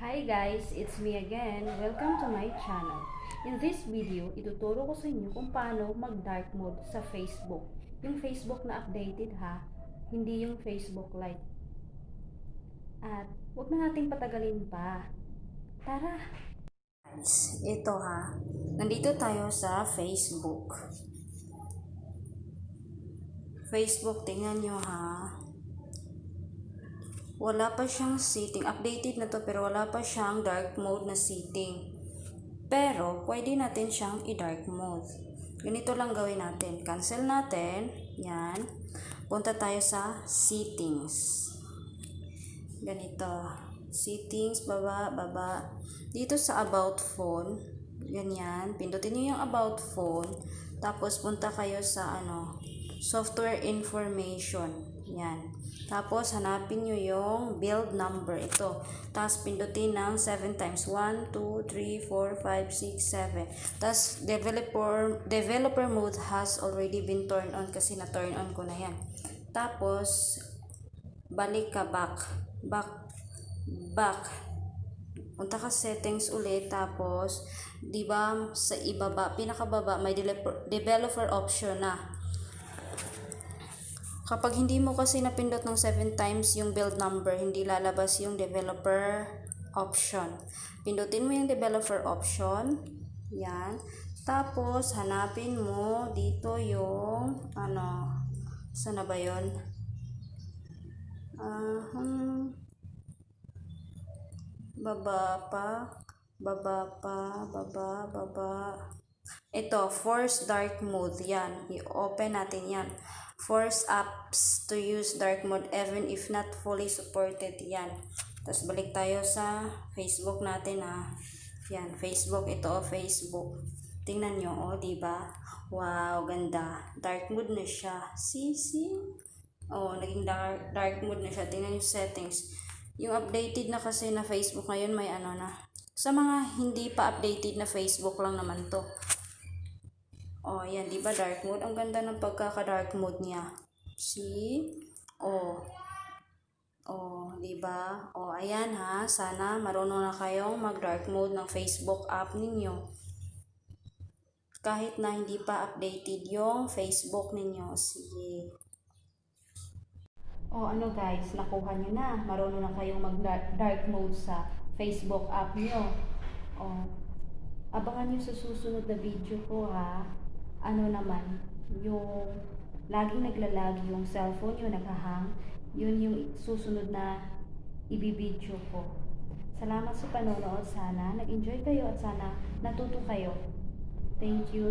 Hi guys, it's me again. Welcome to my channel. In this video, ituturo ko sa inyo kung paano mag-dark mode sa Facebook. Yung Facebook na updated ha, hindi yung Facebook Lite. At huwag na nating patagalin pa. Tara! Guys, ito ha. Nandito tayo sa Facebook. Facebook, tingnan nyo ha. Wala pa siyang setting. Updated na to pero wala pa siyang dark mode na setting. Pero, pwede natin siyang i-dark mode. Ganito lang gawin natin. Cancel natin. Yan. Punta tayo sa settings. Ganito. Settings, baba, baba. Dito sa about phone. Ganyan. Pindutin nyo yung about phone. Tapos, punta kayo sa software information. Yan. Tapos, hanapin nyo yung build number. Ito. Tapos, pindutin ng 7 times. 1, 2, 3, 4, 5, 6, 7. Tapos, developer mode has already been turned on kasi na-turn on ko na yan. Tapos, balik ka back. Punta ka settings ulit. Tapos, diba sa ibaba, pinakababa, may developer option na. Kapag hindi mo kasi napindot ng 7 times yung build number, hindi lalabas yung developer option. Pindutin mo yung developer option. Yan. Tapos, hanapin mo dito yung, saan na ba yun? Baba. Ito, force dark mode. Yan. I-open natin yan. Force apps to use dark mode even if not fully supported. Yan. Tapos balik tayo sa Facebook natin Yan, Facebook. Ito, Facebook. Tingnan nyo, diba? Wow, ganda. Dark mode na siya. See? Naging dark mode na siya. Tingnan yung settings. Yung updated na kasi na Facebook ngayon may na. Sa mga hindi pa updated na Facebook lang naman to. Yan, di ba dark mode? Ang ganda ng pagkaka-dark mode niya. See? Di ba? Ayan ha. Sana marunong na kayong mag-dark mode ng Facebook app ninyo. Kahit na hindi pa updated yung Facebook ninyo. Sige. Guys, nakuha nyo na. Marunong na kayong mag-dark mode sa Facebook app nyo. Abangan nyo sa susunod na video ko ha. Yung laging naglalag yung cellphone, yung naghahang, yun yung susunod na ibibidyo ko. Salamat sa panonood. Sana nag-enjoy kayo at sana natuto kayo. Thank you.